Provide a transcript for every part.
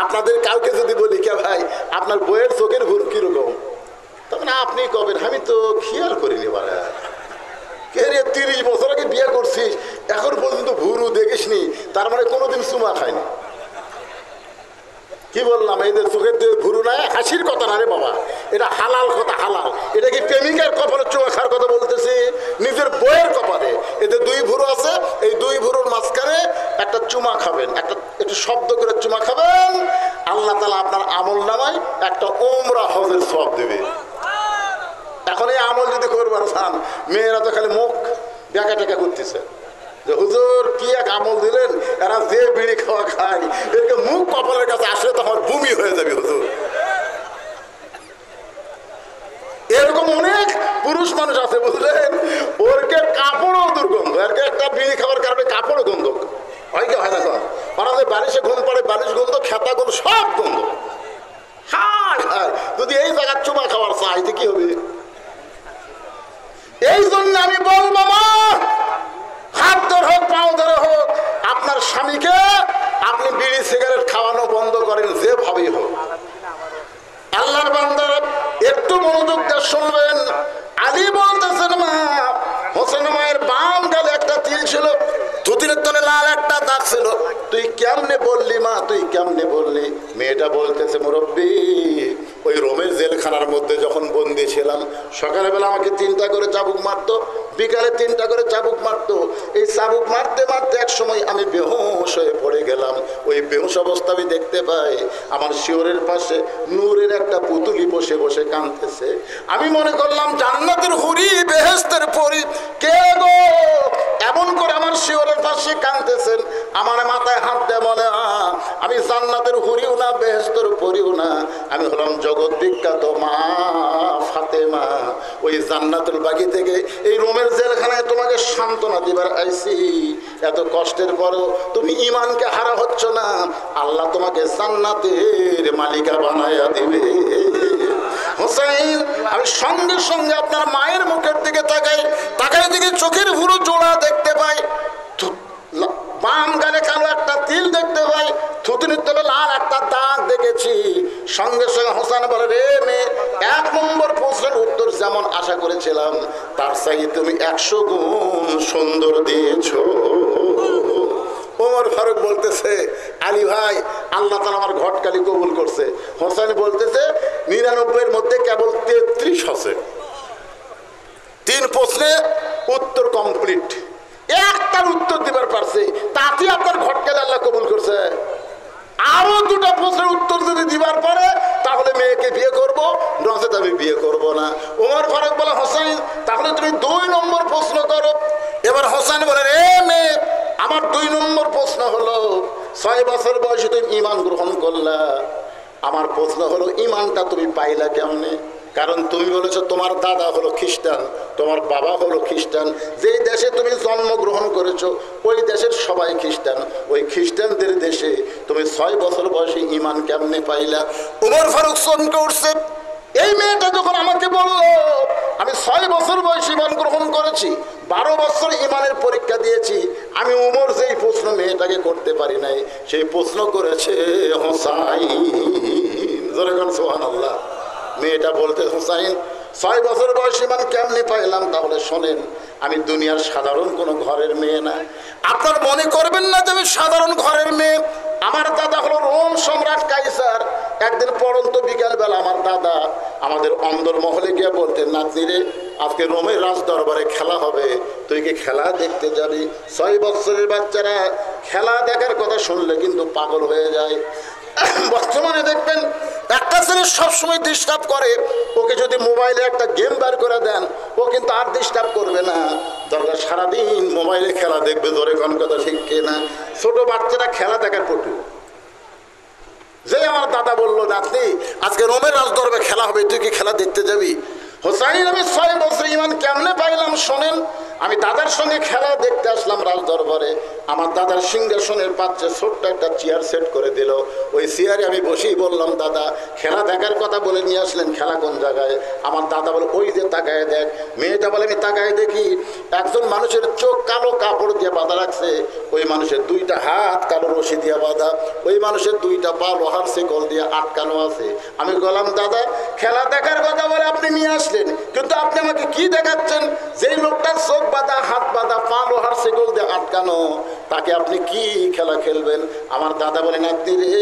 আপনাদের কাউকে যদি বলি কে ভাই আপনার বইয়ের চোখের ভুল কিরকম, তখন আপনি কবেন আমি তো খেয়াল করিনি বাড়া, কে রে 30 বছর আগে বিয়ে করছিস এখন পর্যন্ত ভুরু দেখিসনি, তার মানে কোনোদিন চুমা খায়নি। কি বললাম, এদের চোখের ভুরু নাই, হাসির কথা না রে বাবা, এটা হালাল কথা, হালাল। এটা কি প্রেমিকার কপালে চুমা খাওয়ার কথা বলতেছে? নিজের বইয়ের কপালে এদের 2 ভুরু আছে, এই 2 ভুরুর মাঝখানে একটা চুমা খাবেন, একটু শব্দ করে চুমা খাবেন, আল্লাহ তাআলা আপনার আমল নামায় একটা উমরা হজের সওয়াব দেবে। এখন এই আমল যদি করবার চান, মেয়েরা তো খালি মুখ দেখা টেকা করতেছে যে হুজুর কি এক আমল দিলেন, এরা যে বিড়ি খাওয়া খায় এরকে মুখ কপালের কাছে আসলে তো আমার বমি হয়ে যাবে হুজুর। এরকম অনেক পুরুষ মানুষ আছে বুঝলেন, ওরকে কাপড়ও দুর্গন্ধ, এরকে একটা বিড়ি খাওয়ার কারণে কাপড়ও গন্ধ হয় কি হয় না? ওরা যে বালিশে ঘুম পড়ে, বালিশ গন্ধ, খেতা গন্ধ, সব গন্ধ। হায় হায়, যদি এই জায়গার চুমা খাওয়ার চাইতে কি হবে? এই জন্য আমি বলবো মা, হাত ধরে হোক পাও ধরে হোক আপনার স্বামীকে আপনি বিড়ি সিগারেট খাওয়ানো বন্ধ করেন, যেভাবেই হোক। আল্লাহর বান্দারা একটু মনোযোগ দিয়ে শুনবেন। আলী বলতেছেন মা, হোসেন মায়ের বাম গালে একটা তিল ছিল, ধুতির তলে লাল একটা দাগ ছিল, তুই কেমনে বললি মা, তুই কেমনে বললি? মেয়েটা বলতেছে মুরব্বী, ওই রোমের জেলখানার মধ্যে যখন বন্দি ছিলাম, সকালবেলা আমাকে 3টা করে চাবুক মারতো, বিকালে 3টা করে চাবুক মারতো। এই চাবুক মারতে মারতে এক সময় আমি বেহুশ হয়ে পড়ে গেলাম। ওই বেহুশ অবস্থা আমি দেখতে পাই আমার শিওরের পাশে নূরের একটা পুতুলি বসে বসে কাঁদতেছে। আমি মনে করলাম জান্নাতের হুরি, বেহেশতের পরী, কে গো এমন করে আমার শিওরের পাশে কাঁদতেছেন। আমার মাথায় হাত দেয়, বলে আমি জান্নাতের হুরিও না, বেহেশতের পরীও না, আমি হলাম জগৎ বিখ্যাত মা ফাতেমা। ওই জান্নাতুল বাকি থেকে এই রোমের জেলখানায় তোমাকে সান্ত্বনা দিবার আইছি। এত কষ্টের পরও তুমি ঈমানকে হারা হচ্ছ না, আল্লাহ তোমাকে জান্নাতের মালিকা বানায়া দিবে। হোসেন, আমি সঙ্গে সঙ্গে আপনার মায়ের মুখের দিকে তাকাই, তাকাই দিকে চোখের ভুরু জোড়া দেখতে পাই, বাম গালে কালো একটা তিল দেখতে পাই, থুতুনির তলে লাল একটা দাগ দেখেছি। সঙ্গে সঙ্গে হোসেন বলে, রে মেয়ে, 1 নম্বর প্রশ্নের উত্তর যেমন আশা করেছিলাম তার চাইতে তুমি 100 গুণ সুন্দর দিয়েছো। ওমর ফারুক বলতেছে, আলী ভাই আল্লাহ তাআলা আমার ঘটকালি কবুল করছে। হোসেন বলতেছে 99-এর মধ্যে কেবল 33 আছে। 3 প্রশ্নে উত্তর কমপ্লিট, একটার উত্তর দিবার পারছে, তাতে আপনার ঘটকালি আল্লাহ কবুল করছে। আরো 2টা প্রশ্নের উত্তর যদি দিবার পারে তাহলে মেয়েকে বিয়ে করব, নচেত আমি বিয়ে করব না। ওমর ফারুক বলে, হোসেন তাহলে তুমি 2 নম্বর প্রশ্ন করো। এবার হোসেন বলে, রে মেয়ে, আমার 2 নম্বর প্রশ্ন হলো 6 বছর বয়সে তুমি ঈমান গ্রহণ করলা। আমার প্রশ্ন হলো ঈমানটা তুমি পাইলা কেমনে? কারণ তুমি বলেছো তোমার দাদা হলো খ্রিস্টান, তোমার বাবা হলো খ্রিস্টান, যেই দেশে তুমি জন্মগ্রহণ করেছো ওই দেশের সবাই খ্রিস্টান, ওই খ্রিস্টানদের দেশে তুমি 6 বছর বয়সে ঈমান কেমনে পাইলা? ওমর ফারুক চমকে উঠছে। এই মেয়েটা যখন আমাকে বলল আমি 6 বছর বয়সে ঈমান গ্রহণ করেছি, 12 বছর ঈমানের পরীক্ষা দিয়েছি, আমি উমর যেই প্রশ্ন মেয়েটাকে করতে পারি নাই সেই প্রশ্ন করেছে হোসাইন। জোরে বলেন সুবহানাল্লাহ। মেয়েটা বলতে, হোসাইন 6 বছর বয়স ঈমান কেমনে পাইলাম? তাহলে শোনেন, আমি দুনিয়ার সাধারণ কোনো ঘরের মেয়ে না। আপনার মনে করবেন না যে আমি সাধারণ ঘরের মেয়ে। আমার দাদা হলো রোম সম্রাট কাইসার। একদিন পড়ন্ত বিকালবেলা আমার দাদা আমাদের অন্দরমহলে গিয়ে বলতেন, নাতনি রে, আজকে রোমের রাজ দরবারে খেলা হবে, তুই কি খেলা দেখতে যাবি? 6 বছরের বাচ্চারা খেলা দেখার কথা শুনলে কিন্তু পাগল হয়ে যায়। বর্তমানে দেখবেন একটা ছেলে সবসময় ডিস্টার্ব করে, ওকে যদি মোবাইলে একটা গেম বার করে দেন ও কিন্তু আর ডিস্টার্ব করবে না, দরকার সারাদিন মোবাইলে খেলা দেখবে। ধরে কোন কথা ঠিক কিনা? ছোট বাচ্চারা খেলা দেখার পটু। যে আমার দাদা বললো, নাতনি আজকে রোমের রাজদরবারে খেলা হবে, তুই কি খেলা দেখতে যাবি? হোসাইন, আমি 6 বছর ঈমান কেমনে পাইলাম শোনেন। আমি দাদার সঙ্গে খেলা দেখতে আসলাম রাজদরবারে। আমার দাদার সিংহাসনের পাচ্ছে ছোট্ট একটা চেয়ার সেট করে দিল। ওই চেয়ারে আমি বসেই বললাম, দাদা খেলা দেখার কথা বলে নিয়ে আসলেন, খেলা কোন জায়গায়? আমার দাদা বলে, ওই যে তাকায় দেখ। মেয়েটা বলে, আমি তাকায় দেখি একজন মানুষের চোখ কালো কাপড় দিয়ে বাঁধা রাখছে, ওই মানুষের দুইটা হাত কালো রশি দিয়ে বাঁধা, ওই মানুষের দুইটা পা লোহার শিকল দিয়ে আটকানো আছে। আমি বললাম, দাদা খেলা দেখার কথা বলে আপনি নিয়ে আসলেন, কিন্তু আপনি আমাকে কি দেখাচ্ছেন? যেই লোকটার চোখ বাঁধা, হাত বাঁধা, পা লোহার শিকল দিয়ে আটকানো, তাকে আপনি কি খেলা খেলবেন? আমার দাদা বলে, নাতি রে,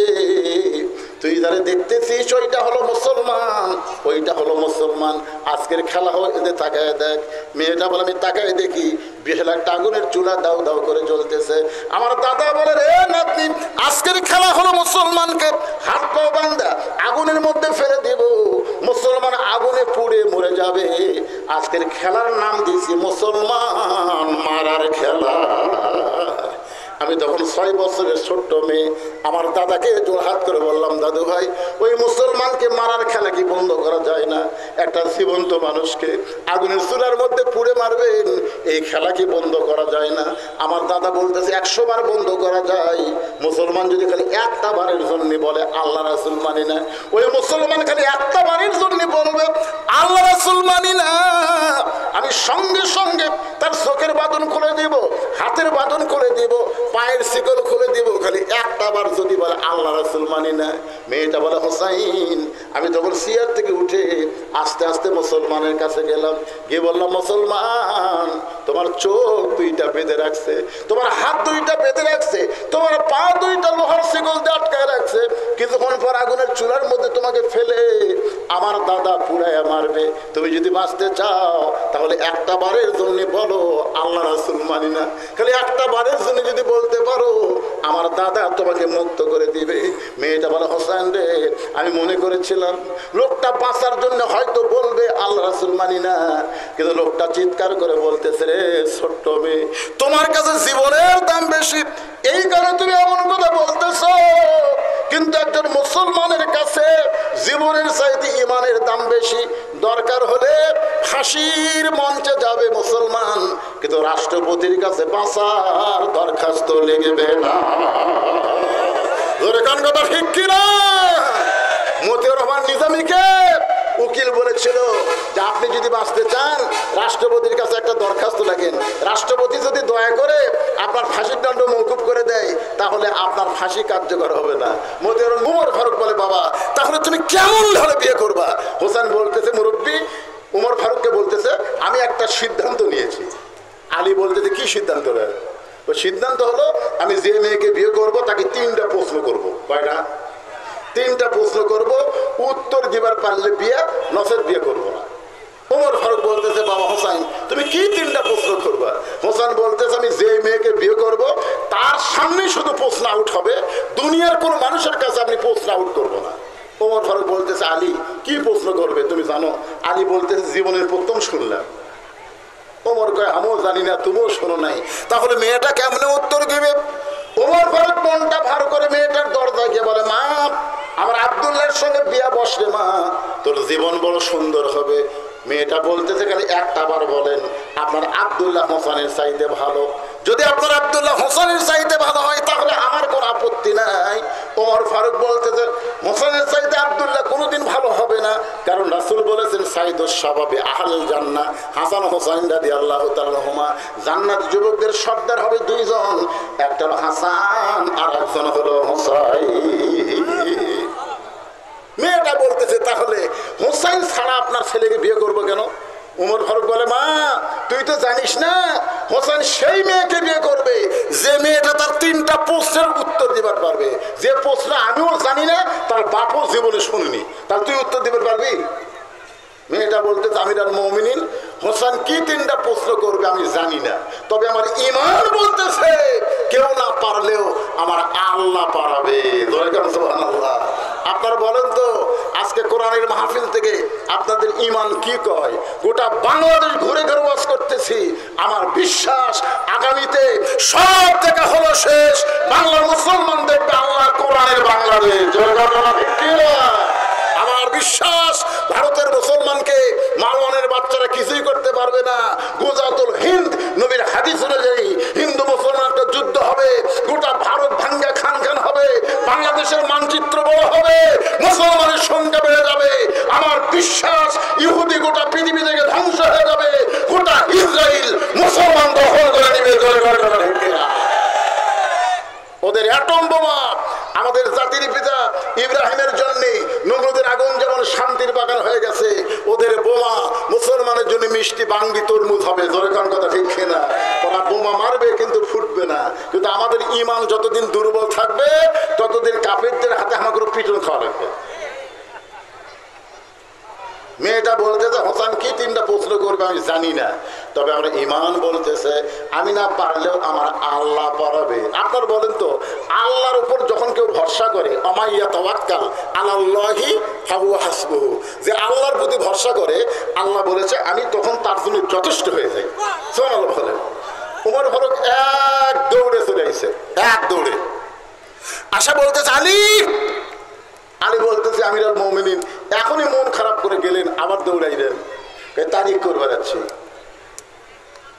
তুই যারা দেখতেছিস ওইটা হলো মুসলমান, ওইটা হলো মুসলমান। আজকের খেলা হয়ে তাকায় দেখ। মেয়েটা বলে, আমি তাকায় দেখি বিশাল একটা আগুনের চুলা দাউ দাউ করে জ্বলতেছে। আমার দাদা বলে, রে নাতনি, আজকের খেলা হলো মুসলমানকে হাত পা বান্ধা আগুনের মধ্যে ফেলে দেব, মুসলমান আগুনে পুড়ে মরে যাবে। আজকের খেলার নাম দিয়েছি মুসলমান মারার খেলা। আমি তখন 6 বছরের ছোট্ট মেয়ে, আমার দাদাকে জোড়হাত করে বললাম, দাদু ভাই, ওই মুসলমানকে মারার খেলা কি বন্ধ করা যায় না? একটা জীবন্ত মানুষকে আগুনের চুলার মধ্যে পুড়ে মারবেন, এই খেলা কি বন্ধ করা যায় না? আমার দাদা বলতেছে, 100 বার বন্ধ করা যায়। মুসলমান যদি খালি একটা বারের জন্য বলে আল্লাহ রাসূল মানি না, ওই মুসলমান খালি একটা বারের জন্য বলবে আল্লাহ রাসূল মানি না, আমি সঙ্গে সঙ্গে তার চোখের বাঁধন খুলে দিব, হাতের বাঁধন খুলে দিব, পায়ের শিকল খুলে দিব, খালি একটা বার যদি বলে আল্লাহ রাসূল মানি না। মেয়েটা বলে, হোসাইন। আমি তখন চেয়ার থেকে উঠে আস্তে আস্তে মুসলমানের কাছে গেলাম, গিয়ে বললাম, মুসলমান, তোমার চোখ দুইটা বেঁধে রাখছে, তোমার হাত দুইটা বেঁধে রাখছে, তোমার পা দুইটা লোহার শিকল দিয়ে আটকায় রাখছে, কিছুক্ষণ পর আগুনের চুলার মধ্যে তোমাকে ফেলে আমার দাদা পুড়াইয়া মারবে। তুমি যদি বাঁচতে চাও তাহলে একটা বারের জন্য বলো আল্লাহ রাসূল মানি না। খালি একটা বারের জন্য যদি বলতে পারো, আমার দাদা তোমাকে মুক্ত করে দিবে। মেয়েটা বলে, হোসেন রে, আমি মনে করেছিলাম লোকটা বাঁচার জন্য হয়তো বলবে আল্লাহ রাসূল মানি না, কিন্তু লোকটা চিৎকার করে বলতেছে, রে ছোট্ট মেয়ে, তোমার কাছে জীবনের দাম বেশি, এই কারণে তুমি এমন কথা বলতেছো। কিন্তু একজন মুসলমানের কাছে জীবনের চাইতে ইমানের দাম বেশি। দরকার হলে ফাঁসির মঞ্চে যাবে মুসলমান, কিন্তু রাষ্ট্রপতির কাছে বাঁচার দরখাস্ত লিখবে না। কথা ঠিক কিনা? মতিউর রহমান নিজামীকে উকিল বলেছিল যে আপনি যদি বাঁচতে চান রাষ্ট্রপতির কাছে একটা দরখাস্ত লাগেন, রাষ্ট্রপতি যদি দয়া করে আপনার ফাঁসির দণ্ড মওকুফ করে দেয় তাহলে আপনার ফাঁসি কার্যকর হবে না। উমর ফারুক বলে, বাবা তাহলে তুমি কেমন ধরে বিয়ে করবা? হোসেন বলতেছে, মুরব্বী উমর ফারুককে বলতেছে, আমি একটা সিদ্ধান্ত নিয়েছি। আলী বলতেছে, কি সিদ্ধান্ত? ওই সিদ্ধান্ত হলো আমি যে মেয়েকে বিয়ে করব তাকে 3টা প্রশ্ন করব। কয়টা? 3টা প্রশ্ন করব, উত্তর দিবার পারলে বিয়ে, নচেত বিয়ে করবো না। উমর ফারুক বলতেছে, বাবা হোসেন তুমি কি 3টা প্রশ্ন করবা? হোসেন বলতেছে, আমি যে মেয়েকে বিয়ে করব তার সামনে শুধু প্রশ্ন আউট হবে, দুনিয়ার কোনো মানুষের কাছে আমি প্রশ্ন আউট করবো না। উমর ফারুক বলতেছে, আলী কি প্রশ্ন করবে তুমি জানো? আলী বলতেছে, জীবনের প্রথম শুনলাম। ওমর কয়, আমিও জানি না, তুমিও শোনো নাই, তাহলে মেয়েটা কেমনে উত্তর দিবে? ওমর ফারুক মনটা ভার করে মেয়েটার দরজা গিয়ে বলে, মা আমার আব্দুল্লাহর সঙ্গে বিয়া বসলে মা, তোর জীবন বড় সুন্দর হবে। মেয়েটা বলতেছে, খালি একটা বার বলেন আপনার আব্দুল্লাহ হোসেনের চাইতে ভালো। যদি আপনার আব্দুল্লাহ হোসেনের চাইতে ভালো হয় তাহলে আমার কোনো আপত্তি নাই। ওমর ফারুক বলতেছে, হোসেনের চাইতে আব্দুল্লাহ কোনোদিন ভালো হবে না, কারণ রাসূল বলেছেন সাইদুস শাবাবে আহলুল জান্নাহ। হাসান হোসেন রাদিয়াল্লাহু তাআলা আনহুমা জান্নাত যুবকদের সর্দার হবে 2 জন, একটা হলো হাসান আর একজন হলো হোসাইন। মেয়েটা বলতেছে, তাহলে হোসাইন ছাড়া আপনার ছেলেকে বিয়ে করবো কেন? উমর ফারুক বলে, মা তুই তো জানিস না, হোসেন সেই মেয়েকে বিয়ে করবে যে মেয়েটা তার 3টা প্রশ্নের উত্তর দিবার পারবে। যে প্রশ্ন আমিও জানি না, তার বাপও জীবনে শুনিনি, তাহলে তুই উত্তর দিবার পারবি? মেয়েটা বলতেছে, আমিরুল মুমিনিন হোসেন কি 3টা প্রশ্ন করবে আমি জানি না, তবে আমার ঈমান বলতেছে কেউ না পারলেও আমার আল্লাহ পারাবে। সুবহানাল্লাহ। আপনারা বলেন তো, আজকে কোরআনের মাহফিল থেকে আপনাদের ঈমান কি কয়? গোটা বাংলাদেশ ঘুরে ঘুরে ওয়াজ করতেছি, আমার বিশ্বাস আগামীতে সব থেকে হলো শেষ বাংলার মুসলমান দেখবে আল্লাহ কোরআনের বাংলাদেশ। আমার বিশ্বাস ভারতের মুসলমানকে মারওয়ানের বাচ্চারা কিছুই করতে পারবে না। গুজাতুল হিন্দ নবীর হাদিস অনুযায়ী হিন্দু মুসলমান একটা যুদ্ধ হবে, গোটা ভারত ভাঙ্গা খান খান হবে, বাংলাদেশের মানচিত্র বড় হবে, মুসলমানের সংখ্যা বেড়ে যাবে। আমার বিশ্বাস ইহুদি গোটা পৃথিবী থেকে ধ্বংস হয়ে যাবে, গোটা ইসরায়েল মুসলমান দখল করে নেবে। ওদের অ্যাটম বোমা আমাদের জাতির পিতা ইব্রাহিমের জন্য নমরুদের আগুন যেমন শান্তির বাগান হয়ে গেছে, ওদের বোমা মুসলমানের জন্য মিষ্টি বাঙ্গি তরমুজ হবে। জোরে কোন কথা ঠিক না? ওরা বোমা মারবে কিন্তু ফুটবে না। কিন্তু আমাদের ঈমান যতদিন দুর্বল থাকবে ততদিন কাফেরদের হাতে আমাকে পিটন খাওয়া লাগবে। মেয়েটা বলতেছে হোসেন কি 3টা প্রশ্ন করবে আমি জানি না, তবে আমরা ঈমান বলতেছে আমি না পারলেও আমার আল্লাহ পারবে। আপনার বলেন তো, আল্লাহর উপর যখন কেউ ভরসা করে, আমাইয়া তাওয়াক্কাল আলাল্লাহি ফাহুয়া হাসবুহু, যে আল্লাহর প্রতি ভরসা করে আল্লাহ বলেছে আমি তখন তার জন্য যথেষ্ট হয়ে যাই। সুবহানাল্লাহ বলেন। উমর ফারুক এক দৌড়ে চলে আইছে, এক দৌড়ে আশা বলতেছে আলী, আলী বলতেছে আমিরুল মুমিনিন, এখনই মন খারাপ করে গেলেন, আবার দৌড়াইলেন, তারিখ করবার যাচ্ছি।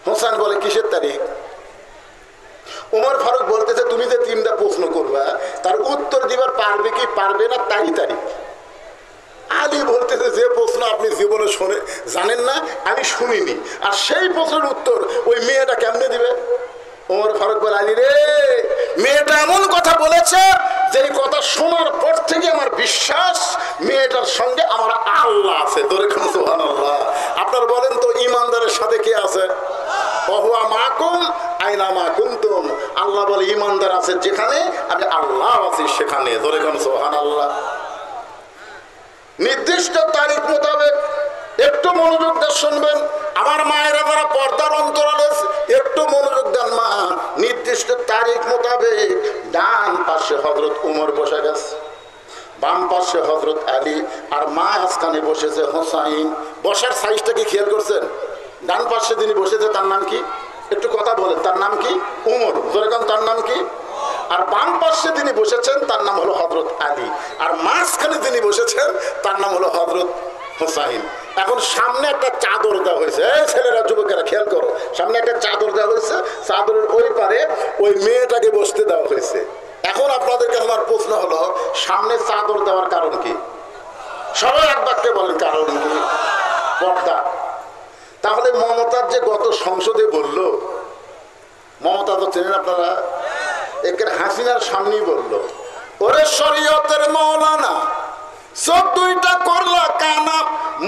হোসেন বলে কিসের তারিখ? উমর ফারুক বলতেছে তুমি যে 3টা প্রশ্ন করবা তার উত্তর দিবার পারবে কি পারবে না তাই তারিখ। আলী বলতেছে যে প্রশ্ন আপনি জীবনে শুনে জানেন না, আমি শুনিনি, আর সেই প্রশ্নের উত্তর ওই মেয়েটা কেমনে দিবে? ওমর ফারুক বলে আলী রে, মেয়েটা এমন কথা বলেছে যে কথা শোনার পর থেকে আমার বিশ্বাস মেয়েটার সঙ্গে আমার আল্লাহ আছে। ধরে খান সুবহানাল্লাহ। আপনার বলেন তো ইমানদারের সাথে কে আছে? ওহুয়া মাকুম আইনা মা কুনতুম। আল্লাহ বলে ইমানদার আছে যেখানে, আমি আল্লাহ আছি সেখানে। ধরে খান সুবহানাল্লাহ। নির্দিষ্ট তারিখ মোতাবেক একটু মনোযোগ দিয়ে শুনবেন। আমার মায়েরা যারা পর্দার অন্তরালে একটু মনোযোগ দেন মা। নির্দিষ্ট তারিখ মোতাবেক ডান পাশে হযরত উমর বসে গেছে, বাম পাশে হযরত আলী, আর মাঝখানে বসেছে হোসাইন। বসার সাইজটা কি খেয়াল করছেন? ডান পাশে যিনি বসেছে তার নাম কি? একটু কথা বলেন, তার নাম কি? উমর। যেরকম তার নাম কি? আর বাম পাশে যিনি বসেছেন তার নাম হলো হযরত আলী, আর মাঝখানে যিনি বসেছেন তার নাম হলো হযরত হোসাইন। এখন সামনে একটা চাদর দেওয়া হয়েছে, এই ছেলেরা যুবকেরা খেয়াল করো, সামনে একটা চাদর দেওয়া হয়েছে, চাদরের ওই পারে ওই মেয়েটাকে বসতে দেওয়া হয়েছে। এখন আপনাদের কাছে আমার প্রশ্ন হলো, সামনে চাদর দেওয়ার কারণ কি? সবাই এক বাক্যে বলেন কারণ কি? পর্দা। তাহলে মমতাজ যে গত সংসদে বলল, মমতা তো চেনেন আপনারা, একের হাসিনার সামনেই বলল, ওরে শরীয়তের মৌলানা 14টা করলা কানা,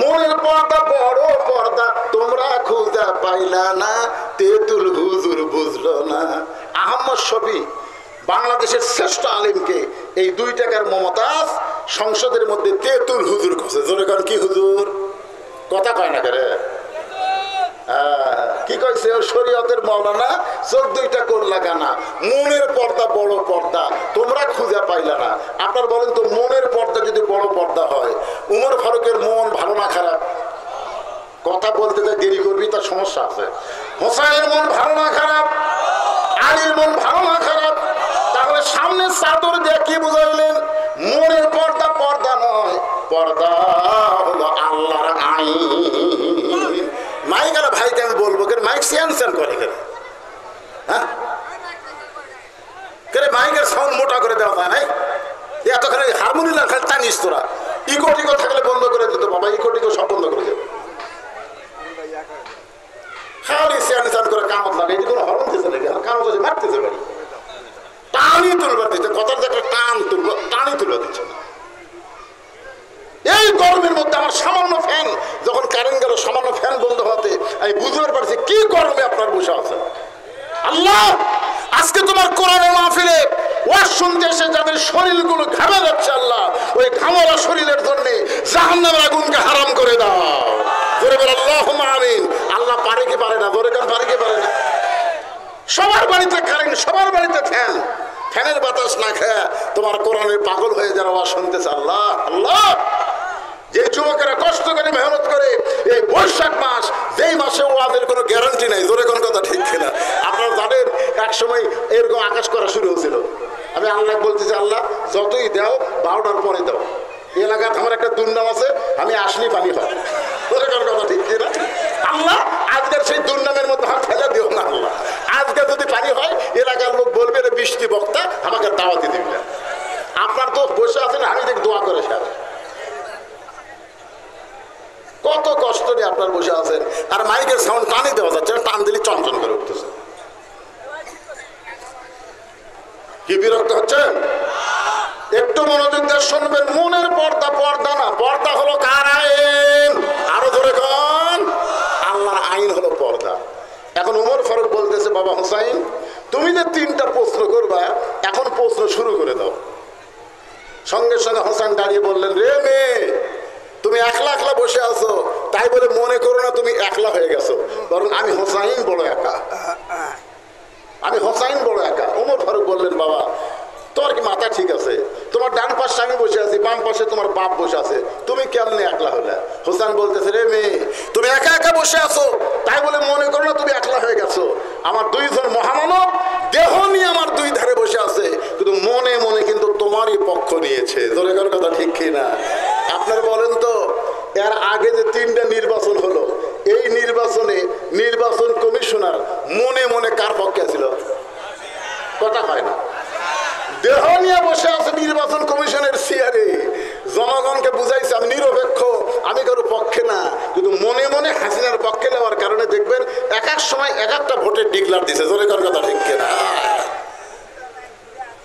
মনের পর্দা বড় পর্দা তোমরা খুঁজা পাইলা না, তেতুল হুজুর বুঝলো না। আহমদ শফি বাংলাদেশের শ্রেষ্ঠ আলেমকে এই 2 টাকার মমতাজ সংসদের মধ্যে তেতুল হুজুর করছে। জোরে কারণ কি হুজুর? কথা কয় না করে কি কইছে? শরীয়তের মাওলানা 14টা করলা কানা, মনের পর্দা বড় পর্দা তোমরা খুঁজে পাইলা না। আপনার বলেন তো, মনের পর্দা যদি বড় পর্দা হয়, উমর ফারুকের মন ভালো না খারাপ? কথা বলতে দেরি করবি, তার সমস্যা আছে। হোসাইনের মন ভালো না খারাপ? আলীর মন ভালো না খারাপ? তাহলে সামনে চাদর দিয়ে কি বুঝাইলেন? মনের পর্দা পর্দা নয়, পর্দা হলো আল্লাহর আইন। মাইক আর ভাইকে আমি বলবো, মাইক সিয়ান করে হ্যাঁ, মাইকের সাউন্ড মোটা করে দেওয়া যায় নাই, এতখানি হারমোনিয়াম খালি টানিস তোরা। ইকো টিকো থাকলে বন্ধ করে দিত বাবা, ইকো টিকো সব বন্ধ করে দেবে। খালি সিয়ান করে কামত লাগে, এটি কোনো হরণ দিতে নাকি কামত আছে, মারতেছে বাড়ি টানি তুলবার দিচ্ছে, কথার যে একটা টান তুলবো, টানি তুলবার দিচ্ছে না। এই গরমের মধ্যে আমার সামান্য ফ্যান যখন কারেন্ট গেল, সামান্য ফ্যান বন্ধ হতে আমি বুঝতে পারছি কি গরমে আপনার বসে আছেন। আল্লাহ আজকে তোমার কোরআনের মাহফিলে ওয়াজ শুনতে এসে যাদের শরীরগুলো ঘামে যাচ্ছে, আল্লাহ ওই ঘামলা শরীরের জন্য জাহান্নামের আগুনকে হারাম করে দাও। জোরে বল আল্লাহুম্মা আমিন। আল্লাহ পারে কি পারে না? জোরে কান পারে কি পারে না? সবার বাড়িতে কারেন্ট, সবার বাড়িতে ফ্যান, ফ্যানের বাতাস না খেয়ে তোমার কোরআনের পাগল হয়ে যারা ওয়াজ শুনতেছে। আল্লাহ আল্লাহ, যে যুবকেরা কষ্ট করে মেহনত করে এই বৈশাখ মাস, যেই মাসে ওয়াজের কোনো গ্যারান্টি নাই। জোরে কোন কথা ঠিক কিনা? আপনারা জানেন এক সময় এরকম আকাশ করা শুরু হয়েছিল। আমি আল্লাহ বলতেছি, আল্লাহ যতই দাও 12টার পরে দাও, এলাকাতে আমার একটা দুর্নাম আছে, আমি আসলি পানি হয়। জোরে কোন কথা ঠিক কিনা? আল্লাহ আজ আজকের সেই দুর্নামের মধ্যে হাত ফেলে দিও না আল্লাহ। আজকে যদি পানি হয় এলাকার লোক বলবে রে বৃষ্টি বক্তা, আমাকে দাওয়াতি দিবি না। আপনার তো বসে আছেন, আমি দেখ দোয়া করে সার। কত কষ্ট নিয়ে আপনার বসে আছেন, আর মাইকের সাউন্ড কানে দেওয়া যাচ্ছে না, টান দিলে চঞ্চন করে উঠতেছে। কি বিরক্ত হচ্ছেন? একটু মনোযোগ দিয়ে শুনবেন। মনের পর্দা, পর্দা না, পর্দা হলো কার আইন? আরো ধরে কন, আল্লাহর আইন হলো পর্দা। এখন ওমর ফারুক বলতেছে, বাবা হুসাইন, তুমি যে 3টা প্রশ্ন করবা, এখন প্রশ্ন শুরু করে দাও। সঙ্গে সঙ্গে হোসেন দাঁড়িয়ে বললেন, রে মেয়ে, তুমি একলা একলা বসে আছো, তাই বলে মনে করো না তুমি একলা হয়ে গেছো, বরং আমি হোসাইন বড় একা, আমি হোসাইন বড় একা। ওমর ফারুক বললেন, বাবা তোমার কি মাথা ঠিক আছে? তোমার ডান পাশে আমি বসে আছি, বাম পাশে তোমার বাপ বসে আছে, তুমি কেমনে একলা হলে? হোসেন বলতেছে, রে মেয়ে, তুমি একা একা বসে আছো, তাই বলে মনে করো না তুমি একলা হয়ে গেছো। আমার 2 জন মহামানব দেহ নিয়ে আমার 2 ধারে বসে আছে, কিন্তু মনে মনে কিন্তু তোমারই পক্ষ নিয়েছে। জোরে কর কথা ঠিক কিনা? আপনার বলেন তো, এর আগে যে 3টা নির্বাচন হলো, এই নির্বাচনে নির্বাচন কমিশনার মনে মনে কার পক্ষে ছিল? কথা হয় না। দেহ নিয়ে বসে আছে নির্বাচন কমিশনের চেয়ারে, জনগণকে বুঝাইছে আমি নিরপেক্ষ, আমি কারো পক্ষে না, কিন্তু মনে মনে হাসিনার পক্ষে নেওয়ার কারণে দেখবেন এক এক সময় এক একটা ভোটের ডিক্লার দিছে। জোরে কর কথা ঠিক কিনা?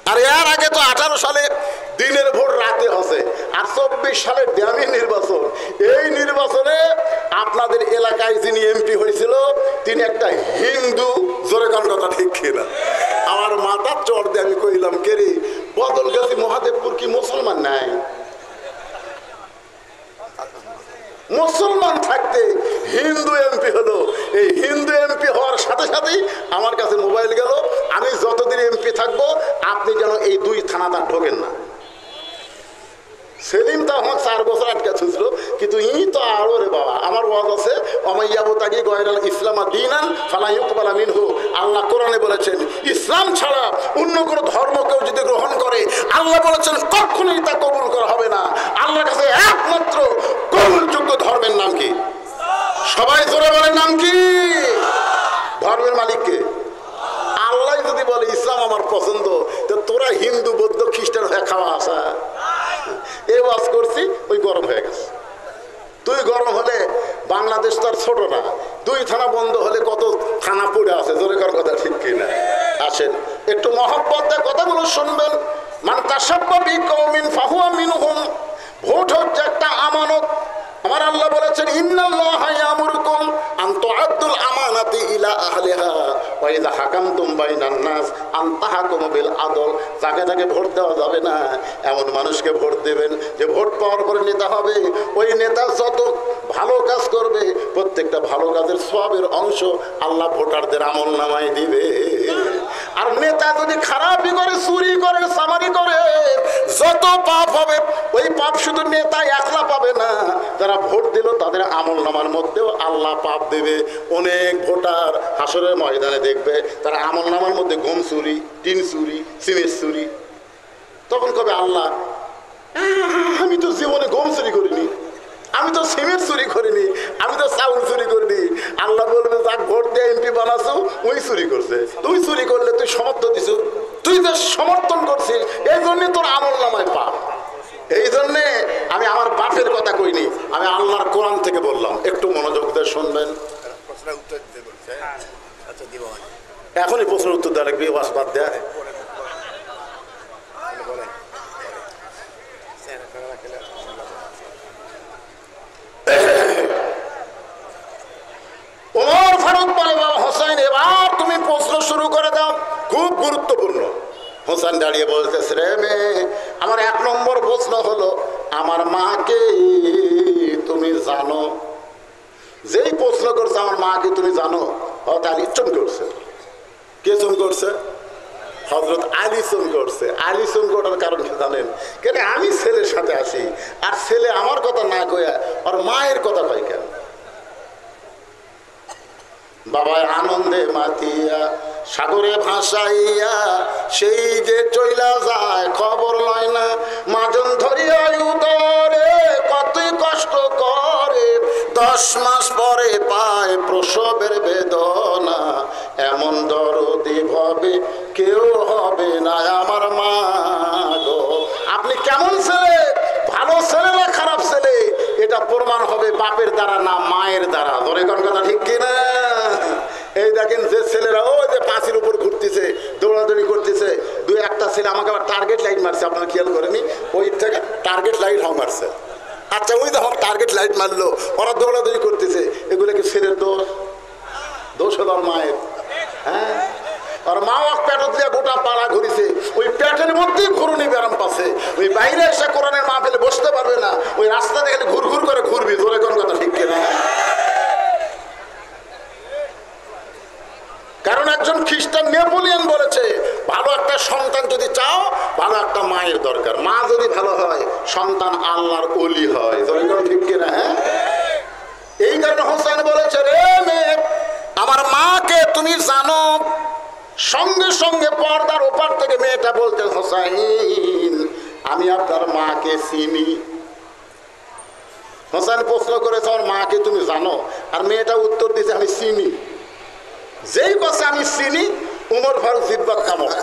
আর এর আগে তো 18 সালে দিনের ভোট রাতে হচ্ছে, আর 24 সালের ড্যামি নির্বাচন। এই নির্বাচনে আপনাদের এলাকায় যিনি এমপি হয়েছিল তিনি একটা হিন্দু। জোরে কোন কথা ঠিক কিনা? আমার মাথার চড় দিয়ে আমি কইলাম, কে রে বদলগাছি মহাদেবপুর কি মুসলমান নাই? মুসলমান থাকতে হিন্দু এমপি হলো। এই হিন্দু এমপি হওয়ার সাথে সাথেই আমার কাছে মোবাইল গেল, আমি যতদিন এমপি থাকবো আপনি যেন এই 2 থানাদার ঢোকেন না। সেদিন তো আমার 4 বছর আটকে ছিল, কিন্তু তো আরো রে বাবা, আমার ওয়াজ আছে, অমাইয়াবতাগি গয়রাল ইসলাম দীনান ফালা ইউকবালা মিনহু। আল্লাহ কোরআনে বলেছেন, ইসলাম ছাড়া অন্য কোনো ধর্ম কেউ যদি গ্রহণ করে, আল্লাহ বলেছেন কখনোই তা কবুল করা হবে না। আল্লাহর কাছে একমাত্র কবুলযোগ্য ধর্মের নাম কি? সবাই জোরে বলেন, নাম কি? ধর্মের মালিককে আল্লাহ। যদি বলে ইসলাম আমার পছন্দ, তো তোরা হিন্দু বৌদ্ধ খ্রিস্টান হয়ে খাওয়া আসা। এই ওয়াজ করছি, ওই গরম হয়ে গেছে। তুই গরম হলে বাংলাদেশ তো আর ছোট না, 2 থানা বন্ধ হলে কত থানা পড়ে আছে। জোরে কর কথা ঠিক কিনা? আসেন একটু মহব্বত দিয়ে কথাগুলো শুনবেন। মান তাসাব্বা বিকওমিন ফাহুয়া মিনহুম। ভোট হচ্ছে একটা আমানত। আমার আল্লাহ বলেছেন, ইন্নাল্লাহা ইয়ামুরুকুম আন তুআদ্দুল আমানাতি ইলা আহলিহা ওয়া ইযা হাকামতুম বাইনান নাস আন তাহকুমু বিল আদল। যাকে যাকে ভোট দেওয়া যাবে না, এমন মানুষকে ভোট দেবেন যে ভোট পাওয়ার পরে নেতা হবে। ওই নেতা যত ভালো কাজ করবে, প্রত্যেকটা ভালো কাজের সওয়াবের অংশ আল্লাহ ভোটারদের আমলনামায় দিবে। আর নেতা যদি খারাপই করে, চুরি করে, চামারি করে, যত পাপ হবে, ওই পাপ শুধু নেতা একলা পাবে না, যারা ভোট দিল তাদের আমলনামার মধ্যেও আল্লাহ পাপ দেবে। অনেক ভোটার হাসরের ময়দানে দেখবে তারা আমলনামার মধ্যে গম চুরি, টিন চুরি, সিমেন্ট চুরি। তখন কবে, আল্লাহ আমি তো জীবনে গম চুরি করিনি, আমি তো সিমেন্ট চুরি করিনি, আমি তো চাউল চুরি করিনি। আল্লাহ বলবে, যাক ভোট দিয়ে এমপি বানাছো ওই চুরি করছে। তুই চুরি করলে তুই সমর্থন দিছ, তুই যে সমর্থন করছিস, এই জন্যে তোর আমলনামায় পাপ। এই জন্যে আমি আমার বাপের কথা কইনি, আমি আল্লাহর কোরআন থেকে বললাম। একটু মনোযোগ দিয়ে শুনবেন। এখনই প্রশ্নের উত্তর দেওয়া লাগবে, ওয়াজ বাদ দেয়। ওমর ফারুক বলে, বাবা হোসেন এবার তুমি প্রশ্ন শুরু করে দাও, খুব গুরুত্বপূর্ণ। হোসেন দাঁড়িয়ে বলতেছে, রে মেয়ে, আমার 1 নম্বর প্রশ্ন হলো, আমার মাকে তুমি জানো? যেই প্রশ্ন করছে আমার মাকে তুমি জানো, আলী চুম করছে। কে চুম করছে? হযরত আলী চুম করছে। আলী চুম করার কারণ কি জানেন? কেন আমি ছেলের সাথে আসি, আর ছেলে আমার কথা না কয়া আর মায়ের কথা কয় কেন? বাবার আনন্দে মাতিয়া সাগরে ভাসাইয়া সেই যে চইলা যায়, খবর লয় না। মাজন ধরিয়া উদরে কতই কষ্ট করে, 10 মাস পরে পায় প্রসবের বেদনা, এমন দরদি ভাবে কেউ হবে না আমার মা গো। আপনি কেমন ছেলে, ভালো ছেলে না খারাপ ছেলে, এটা প্রমাণ হবে বাপের দ্বারা না মায়ের দ্বারা। ধরে কোন কথা ঠিক কিনা? এই দেখেন যে ছেলেরা ওই যে পাঁচির উপর ঘুরতেছে, দৌড়াদৌড়ি করতেছে, দুই একটা ছেলে আমাকে আবার টার্গেট লাইট মারছে, আপনারা খেয়াল করেনি? ওই থেকে টার্গেট লাইট হাও মারছে। আচ্ছা, ওই দেখো টার্গেট লাইট মারলো, ওরা দৌড়াদৌড়ি করতেছে, এগুলো কি ছেলের দোষ? দোষ হলো ওর মায়ের। হ্যাঁ, আর মা পেটত দিয়ে গোটা পাড়া ঘুরিছে, ওই পেটের মধ্যেই ঘুরুনি ব্যারাম পাচ্ছে। ওই বাইরে এসে কোরআনের মা পেলে বসতে পারবে না, ওই রাস্তা দেখলে ঘুর ঘুর করে ঘুরবি। ধরে কোন কথা ঠিক কিনা? কারণ একজন খ্রিস্টান নেপোলিয়ন বলেছে, ভালো একটা সন্তান যদি চাও, ভালো একটা মায়ের দরকার। মা যদি ভালো হয়, সন্তান আল্লাহর ওলি হয়। ধরে কোন ঠিক কিনা? হ্যাঁ, এই কারণে হোসেন বলেছে, রে মেয়ে, আমার মাকে তুমি জানো? সঙ্গে সঙ্গে পর্দার ওপার থেকে মেয়েটা বলতে, হোসাইন, আমি আপনার মাকে চিনি। হোসেন প্রশ্ন করেছে, আমার মাকে তুমি জানো? আর মেয়েটা উত্তর দিয়েছে, আমি চিনি। যেই কথা আমি চিনি, উমর ফারুক জিব্বাত কামড়।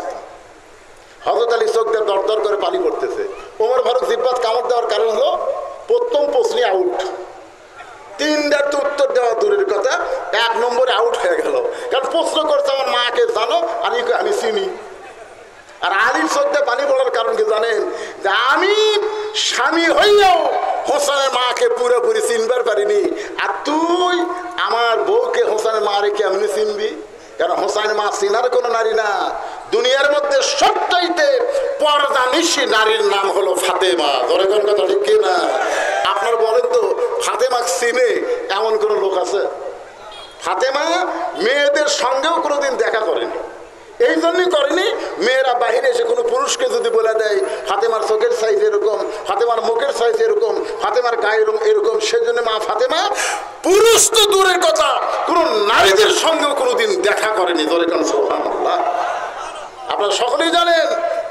হযরত আলী চোখ দিয়ে দরদর করে পানি পড়তেছে। উমর ফারুক জিব্বাত কামড় দেওয়ার কারণ হলো প্রথম প্রশ্নে আউট। তিনটার তো উত্তর দেওয়া দূরের কথা, 1 নম্বরে আউট হয়ে গেল। কারণ প্রশ্ন করছে, আমার মাকে জানো? আমি চিনি। আর আলীর চোখ দিয়ে পানি পড়ার কারণ কি জানেন? যে আমি স্বামী হইয়াও হোসেনের মাকে পুরোপুরি চিনবার পারিনি, আর তুই আমার বউকে হোসেনের মা রে কেমনি চিনবি? কারণ হোসেনের মা চিনার কোনো নারী না। দুনিয়ার মধ্যে সবচাইতে পর্দানিশী নারীর নাম হলো ফাতেমা। ধরে কোন কথা ঠিক কিনা? আপনার বলেন তো, ফাতেমা চিনে এমন কোন লোক আছে? ফাতেমা মেয়েদের সঙ্গেও কোনোদিন দেখা করেনি। এই জন্যই করেনি, মেয়েরা বাহিরে এসে কোনো পুরুষকে যদি বলে দেয় ফাতেমার চোখের সাইজ এরকম, ফাতেমার মুখের সাইজ এরকম, ফাতেমার গায়ের রং এরকম, সেজন্য মা ফাতেমা পুরুষ তো দূরের কথা, কোনো নারীদের সঙ্গেও কোনোদিন দেখা করেনি। দরকার সুবহানাল্লাহ। আপনারা সকলেই জানেন,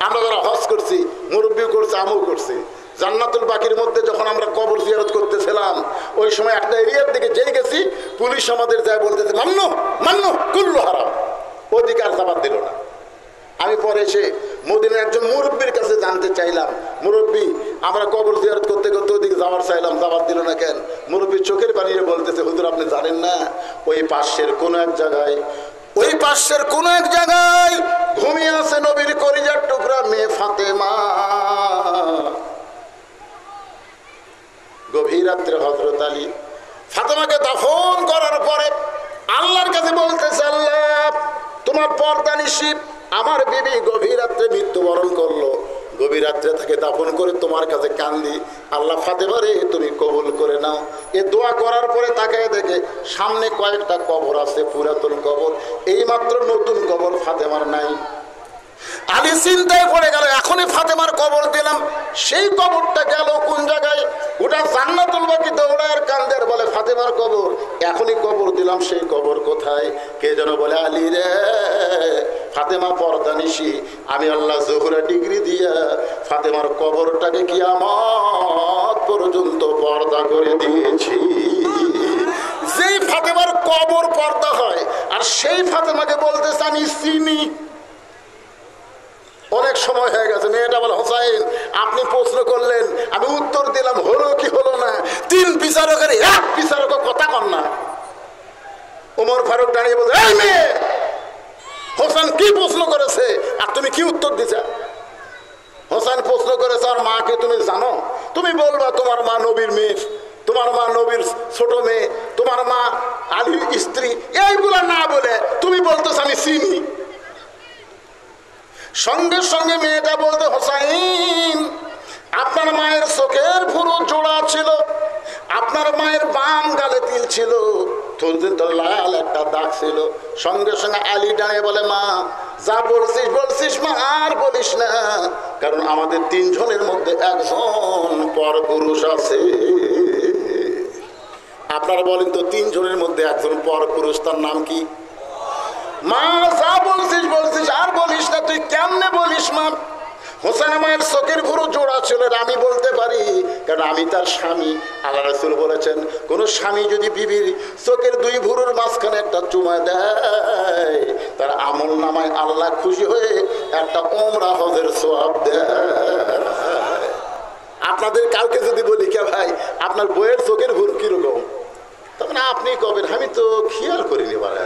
আমরা যারা হজ করছি, মুরব্বিও করছে, আমিও করছি, জান্নাতুল বাকির মধ্যে যখন আমরা কবর জিয়ারত করতেছিলাম, ওই সময় একটা এরিয়ার দিকে যেই গেছি, পুলিশ আমাদের যায় বলতেছে, মান্য মান্য কুল্লু হারাম। ওদিকে আর জবাব দিল না। আমি পরে এসে মদিনার একজন মুরব্বীর কাছে জানতে চাইলাম, মুরব্বী, আমরা কবর জিয়ারত করতে করতে ওদিকে যাওয়ার চাইলাম, জবাব দিল না কেন? মুরব্বী চোখের পানিয়ে বলতেছে, হুজুর আপনি জানেন না, ওই পাশের কোন এক জায়গায় ঘুমিয়ে আছে নবীর কলিজার টুকরা মেয়ে ফাতেমা। গভীর রাত্রে হযরত আলী ফাতেমাকে দাফন করার পরে আল্লাহর কাছে বলতেছে, আল্লাহ, তোমার পর্দানিশী আমার বিবি গভীর রাত্রে মৃত্যুবরণ করলো, গভীর রাত্রে তাকে দাফন করে তোমার কাছে কান্দি, আল্লাহ ফাতেমা রে তুমি কবুল করে নাও। এ দোয়া করার পরে তাকায় দেখে সামনে কয়েকটা কবর আছে, পুরাতন কবর, এইমাত্র নতুন কবর ফাতেমার নাই। আলী চিন্তায় পড়ে গেল, এখনই ফাতেমার কবর দিলাম, সেই কবরটা গেল কোন জায়গায়? ওটা জান্নাতুল বাকি দৌড়ায় কান্দের বলে, ফাতেমার কবর এখনই কবর দিলাম, সেই কবর কোথায়? কে যেন বলে, আলী রে, ফাতেমা পর্দানিশী, আমি আল্লাহ জোহরা ডিগ্রি দিয়া ফাতেমার কবরটাকে কিয়ামত পর্যন্ত পর্দা করে দিয়েছি। যেই ফাতেমার কবর পর্দা হয়, আর সেই ফাতেমাকে বলতেছে আমি চিনি। অনেক সময় হয়ে গেছে, মেয়েটা বলে, হোসাইন আপনি প্রশ্ন করলেন, আমি উত্তর দিলাম, হলো কি হলো না? 3 বিচারকের 1 বিচারক কথা কন না। ওমর ফারুক দাঁড়িয়ে বলছে, এই মেয়ে, হোসেন কি প্রশ্ন করেছে আর তুমি কি উত্তর দিছা? হোসেন প্রশ্ন করেছে, আর মাকে তুমি জানো? তুমি বলবা তোমার মা নবীর মেয়ে, তোমার মা নবীর ছোট মেয়ে, তোমার মা আলীর স্ত্রী, এইগুলা না বলে তুমি বলতেছ আমি চিনি। সঙ্গে সঙ্গে মেয়েটা বলতে, হোসাইন আপনার মায়ের চোখের পুরো জোড়া ছিল, আপনার মায়ের বাম গালে তিল ছিল, লাল একটা দাগ ছিল। সঙ্গে সঙ্গে আলী দাঁড়িয়ে বলে, মা যা বলছিস মা, আর বলিস না, কারণ আমাদের 3 জনের মধ্যে একজন পরপুরুষ আছে। আপনারা বলেন তো, 3 জনের মধ্যে একজন পরপুরুষ, তার নাম কি? মা যা বলছিস আর বলিস না, তুই কেমনে বলিস মা? হোসেন মায়ের চোখের ভুরু জোড়া ছিল, আমি বলতে পারি, কারণ আমি তার স্বামী। আল্লাহ রাসূল বলেছেন, কোন স্বামী যদি বিবির চোখের দুই ভুরুর মাঝখানে একটা চুমা দেয়, তার আমল নামায় আল্লাহ খুশি হয়ে একটা ওমরা হজের সওয়াব দেয়। আপনাদের কাউকে যদি বলি, কে ভাই আপনার বইয়ের চোখের ভুরু কিরকম, তখন আপনি কবেন আমি তো খেয়াল করিনি। বারে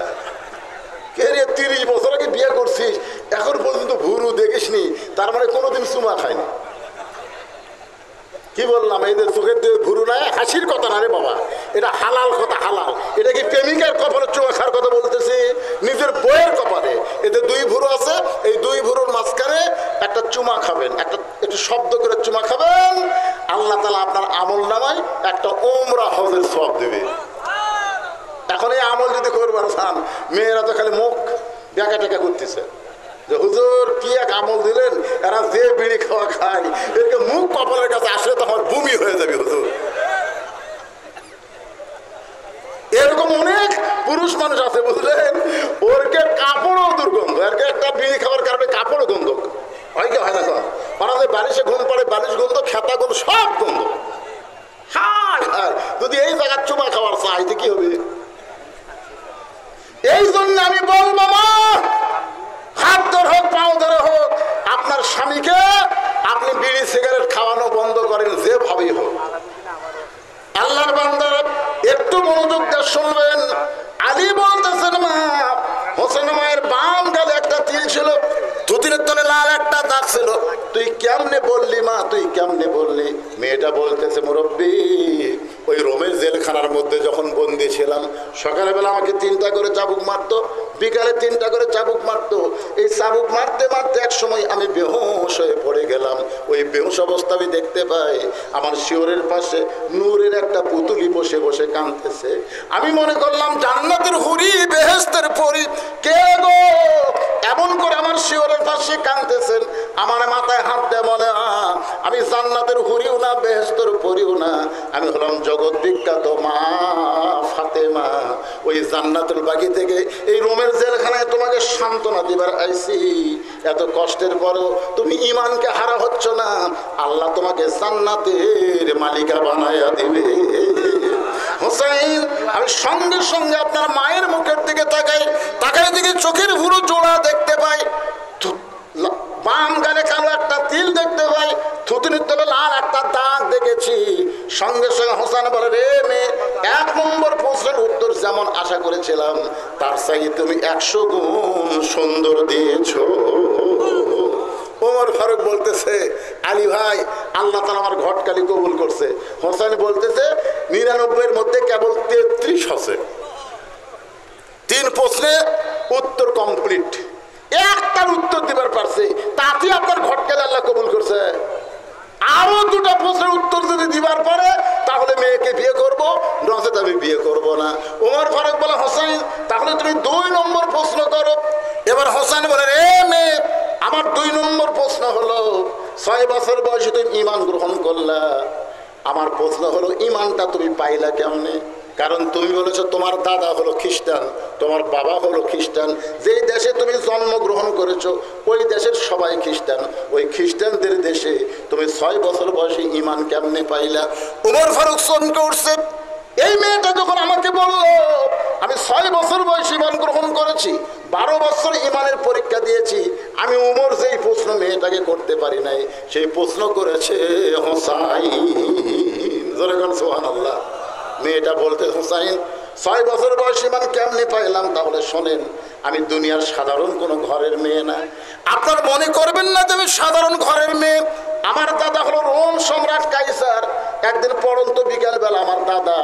কে রে 30 বছর আগে বিয়ে করছিস, এখন পর্যন্ত ভুরু দেখিসনি, তার মানে কোনোদিন চুমা খায়নি। কি বললাম, এদের চোখের ভুরু নাই, হাসির কথা না রে বাবা, এটা হালাল কথা, হালাল। এটা কি প্রেমিকার কপালে চুমা খাওয়ার কথা বলতেছি? নিজের বইয়ের কপালে এদের দুই ভুরু আছে, এই দুই ভুরুর মাঝখানে একটা চুমা খাবেন, একটু শব্দ করে চুমা খাবেন, আল্লাহ তাআলা আপনার আমল নামায় একটা ওমরা হজের সওয়াব দেবে। এখন এই আমল যদি করবার চান, মেয়েরা তো খালি মুখ বেঁকা টেকা করতেছে যে হুজুর কি এক আমল দিলেন, এরা যে বিড়ি খাওয়া খায়, এরকে মুখ কপালের কাছে আসলে তো আমার বমি হয়ে যাবে হুজুর। এরকম অনেক পুরুষ মানুষ আছে বুঝলেন, ওরকে কাপড়ও দুর্গন্ধ, এরকে একটা বিড়ি খাওয়ার কারণে কাপড়ও গন্ধ হয় কি হয় না? ওরা যে বালিশে ঘুম পড়ে, বালিশ গন্ধ, খেতা গন্ধ, সব গন্ধ। হায় হায়, যদি এই জায়গার চুমা খাওয়ার চাইতে কি হবে? এই জন্য আমি বলবো, মা হাত ধরে হোক, পাও ধরে হোক, আপনার স্বামীকে আপনি বিড়ি সিগারেট খাওয়ানো বন্ধ করেন, যেভাবেই হোক। আল্লাহর বান্দারা একটু মনোযোগ দিয়ে শুনবেন। আলী বলতেছেন, মা হোসেন মায়ের বাম গালে একটা তিল ছিল, ধুতির তলে লাল একটা দাগ ছিল, তুই কেমনে বললি মা, তুই কেমনে বললি? মেয়েটা বলতেছে, মুরব্বী ওই রোমের জেলখানার মধ্যে যখন বন্দি ছিলাম, সকালবেলা আমাকে 3টা করে চাবুক মারতো, বিকালে 3টা করে চাবুক মারতো। এই চাবুক মারতে মারতে এক সময় আমি বেহুশ হয়ে পড়ে গেলাম। ওই বেহুশ অবস্থা আমি দেখতে পাই আমার শিওরের পাশে নূরের একটা পুতুলি বসে বসে কাঁদতেছে। আমি মনে করলাম জান্নাতের হুরি, বেহেশতের পরী, কে গো এমন করে আমার শিওরের পাশে কাঁদতেছেন। আমার মাথায় হাত দেয়, বলে আমি জান্নাতের হুরিও না, বেহেশতের পরীও না, আমি হলাম জগৎ বিখ্যাত মা ফাতেমা। ওই জান্নাতুল বাকি থেকে এই রোমের জেলখানায় তোমাকে সান্ত্বনা দিবার আইছি। এত কষ্টের পরও তুমি ঈমানকে হারা হচ্ছ না, আল্লাহ তোমাকে জান্নাতের মালিকা বানায়া দিবে। হোসেন, আমি সঙ্গে সঙ্গে আপনার মায়ের মুখের দিকে তাকাই, তাকাই দিকে চোখের ভুরু জোড়া দেখতে পাই, বাম গালে কালো একটা তিল দেখতে পাই, থুতনির তলে লাল একটা দাগ দেখেছি। সঙ্গে সঙ্গে হোসেন বলে, রে মেয়ে, 1 নম্বর প্রশ্নের উত্তর যেমন আশা করেছিলাম, তার চাই তুমি 100 গুণ সুন্দর দিয়েছো। ওমর ফারুক বলতেছে, আলী ভাই আল্লাহ তাআলা আমার ঘটকালি কবুল করছে। হোসেন বলতেছে 99-এর মধ্যে কেবল 33 আছে। 3 প্রশ্নে উত্তর কমপ্লিট, একটার উত্তর দিবার পারছে, তাতে আপনার ঘটকালি আল্লাহ কবুল করছে। আরো 2টা প্রশ্নের উত্তর যদি দিবার পারে তাহলে মেয়েকে বিয়ে করবো, নচেত আমি বিয়ে করব না। ওমর ফারুক বলে, হোসেন তাহলে তুমি 2 নম্বর প্রশ্ন করো। এবার হোসেন বলে, রে মেয়ে, আমার 2 নম্বর প্রশ্ন হলো 6 বছর বয়সে তুমি ঈমান গ্রহণ করলা। আমার প্রশ্ন হলো ঈমানটা তুমি পাইলা কেমনে? কারণ তুমি বলেছো তোমার দাদা হলো খ্রিস্টান, তোমার বাবা হলো খ্রিস্টান, যেই দেশে তুমি জন্মগ্রহণ করেছো ওই দেশের সবাই খ্রিস্টান, ওই খ্রিস্টানদের দেশে তুমি 6 বছর বয়সে ঈমান কেমনে পাইলা? ওমর ফারুক চমকে উঠছে। এই মেয়েটা যখন আমাকে বলল আমি 6 বছর বয়সে ঈমান গ্রহণ করেছি, 12 বছর ঈমানের পরীক্ষা দিয়েছি, আমি ওমর যেই প্রশ্ন মেয়েটাকে করতে পারি নাই সেই প্রশ্ন করেছে হোসাইন। জোরে বলেন সুবহানাল্লাহ। মেয়েটা বলতে, হোসাইন 6 বছর বয়স ঈমান কেমনে পাইলাম? তাহলে শোনেন, আমি দুনিয়ার সাধারণ কোনো ঘরের মেয়ে না। আপনার মনে করবেন না যে আমি সাধারণ ঘরের মেয়ে। আমার দাদা হলো রোম সম্রাট কাইসার। একদিন পড়ন্ত বিকালবেলা আমার দাদা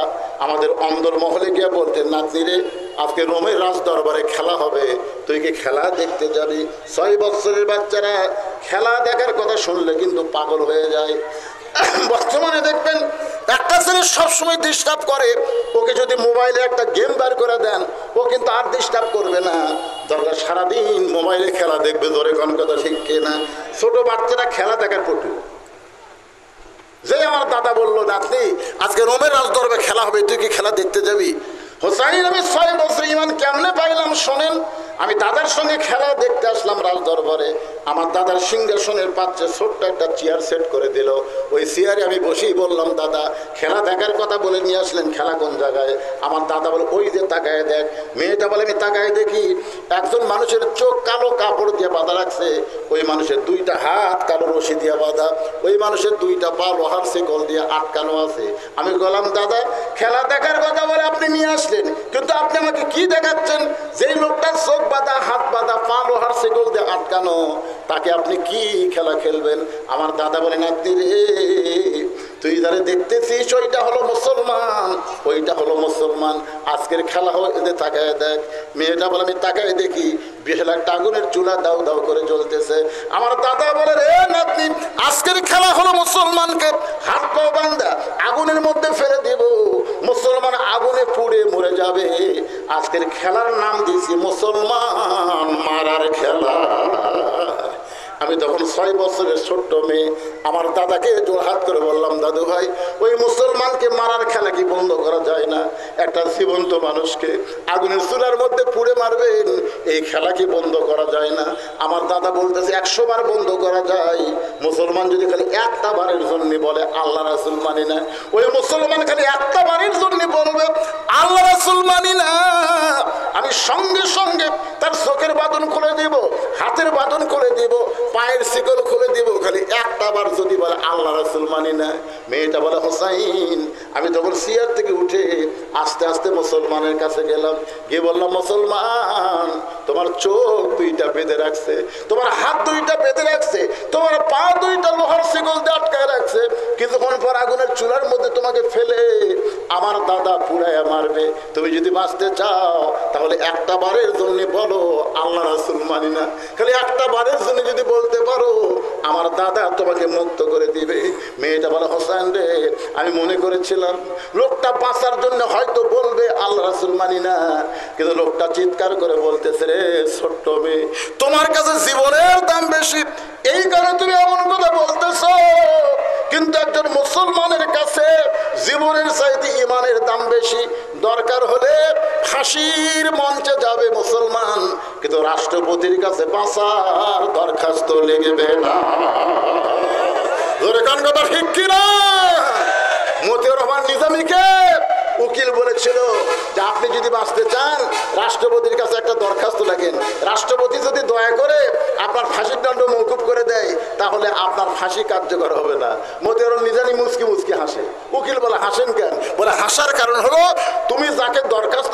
আমাদের অন্দরমহলে গিয়ে বলতেন, নাতনি রে, আজকে রোমের রাজ দরবারে খেলা হবে, তুই কি খেলা দেখতে যাবি? 6 বছরের বাচ্চারা খেলা দেখার কথা শুনলে কিন্তু পাগল হয়ে যায়। বর্তমানে দেখবেন একটা ছেলে সবসময় ডিস্টার্ব করে, ওকে যদি মোবাইলে একটা গেম বার করে দেন ও কিন্তু আর ডিস্টার্ব করবে না, দরকার সারাদিন মোবাইলে খেলা দেখবে। ধরে কোন কথা ঠিক কিনা? ছোট বাচ্চারা খেলা দেখার পটু। যে আমার দাদা বললো, নাতনি আজকে রোমের রাজদরবারে খেলা হবে, তুই কি খেলা দেখতে যাবি? হোসাইন, আমি 6 বছর ঈমান কেমনে পাইলাম শোনেন। আমি দাদার সঙ্গে খেলা দেখতে আসলাম রাজদরবারে। আমার দাদার সিংহাসনের পাচ্ছে ছোট্ট একটা চেয়ার সেট করে দিল। ওই চেয়ারে আমি বসেই বললাম, দাদা খেলা দেখার কথা বলে নিয়ে আসলেন, খেলা কোন জায়গায়? আমার দাদা বলে, ওই যে তাকায় দেখ। মেয়েটা বলে, আমি তাকায় দেখি একজন মানুষের চোখ কালো কাপড় দিয়ে বাঁধা রাখছে, ওই মানুষের দুইটা হাত কালো রশি দিয়ে বাঁধা, ওই মানুষের দুইটা পা লোহার শিকল দিয়ে আটকানো আছে। আমি বললাম, দাদা খেলা দেখার কথা বলে আপনি নিয়ে আসলেন, কিন্তু আপনি আমাকে কি দেখাচ্ছেন? যেই লোকটার চোখ বাঁধা, হাত বাঁধা, পা লোহার শিকল দিয়ে আটকানো, তাকে আপনি কি খেলা খেলবেন? আমার দাদা বলে, নাতি রে, তুই যারা দেখতেছিস ওইটা হলো মুসলমান, ওইটা হলো মুসলমান। আজকের খেলা হয়ে তাকায় দেখ। মেয়েটা বলে, আমি তাকায় দেখি বিশাল একটা আগুনের চুলা দাউ দাউ করে জ্বলতেছে। আমার দাদা বলে, রে নাতনি, আজকের খেলা হলো মুসলমানকে হাত পাও বান্ধা আগুনের মধ্যে ফেলে দেব, মুসলমান আগুনে পুড়ে মরে যাবে। আজকের খেলার নাম দিয়েছি মুসলমান মারার খেলা। আমি তখন 6 বছরের ছোট্ট মেয়ে। আমার দাদাকে জোড়হাত করে বললাম, দাদু ভাই, ওই মুসলমানকে মারার খেলা কি বন্ধ করা যায় না? একটা জীবন্ত মানুষকে আগুনের চুলার মধ্যে পুড়ে মারবেন, এই খেলা কি বন্ধ করা যায় না? আমার দাদা বলতেছে, 100 বার বন্ধ করা যায়। মুসলমান যদি খালি একটা বারের জন্য বলে আল্লাহ রাসূল মানি না, ওই মুসলমান খালি একটা বারের জন্য বলবে আল্লাহ রাসূল মানি না, আমি সঙ্গে সঙ্গে তার চোখের বাঁধন খুলে দিব, হাতের বাঁধন খুলে দিব, পায়ের শিকল খুলে দিব, খালি একটা বার যদি বলে আল্লাহ রাসূল মানি না। মেয়েটা বলে, হোসাইন। আমি তখন চেয়ার থেকে উঠে আস্তে আস্তে মুসলমানের কাছে গেলাম, গিয়ে বললাম, মুসলমান, তোমার চোখ দুইটা বেঁধে রাখছে, তোমার হাত দুইটা বেঁধে রাখছে, তোমার পা দুইটা লোহার শিকল দিয়ে আটকায় রাখছে, কিছুক্ষণ পর আগুনের চুলার মধ্যে তোমাকে ফেলে আমার দাদা পুড়াইয়া মারবে। তুমি যদি বাঁচতে চাও তাহলে একটা বারের জন্য বলো আল্লাহ রাসূল মানি না, খালি একটা বারের জন্য যদি বলতে পারো আমার দাদা তোমাকে মুক্ত করে দিবে। মেয়েটা বলে, হোসেন রে, আমি মনে করেছিলাম লোকটা বাঁচার জন্য হয়তো বলবে আল্লাহ রাসূল মানি না, কিন্তু লোকটা চিৎকার করে বলতেছে, রে ছোট্ট মেয়ে, তোমার কাছে জীবনের দাম বেশি, এই কারণে তুমি এমন কথা বলতেছো। কিন্তু একজন মুসলমানের কাছে জীবনের চাইতে ইমানের দাম বেশি। দরকার হলে ফাঁসির মঞ্চে যাবে মুসলমান, কিন্তু রাষ্ট্রপতির কাছে বাঁচার দরখাস্ত লিখবে না। জোরে কান কথা ঠিক কিনা? মতিউর রহমান নিজামীকে উকিল বলেছিল যে আপনি যদি বাঁচতে চান রাষ্ট্রপতির কাছে একটা দরখাস্ত লেখেন, রাষ্ট্রপতি যদি দয়া করে আপনার ফাঁসির দণ্ড মওকুফ করে দেয় তাহলে আপনার ফাঁসি কার্যকর হবে না। মতিউর রহমান নিজামী মুচকি মুচকি হাসে। উকিল বলে, হাসেন কেন? বলে, হাসার কারণ হলো তুমি যাকে দরখাস্ত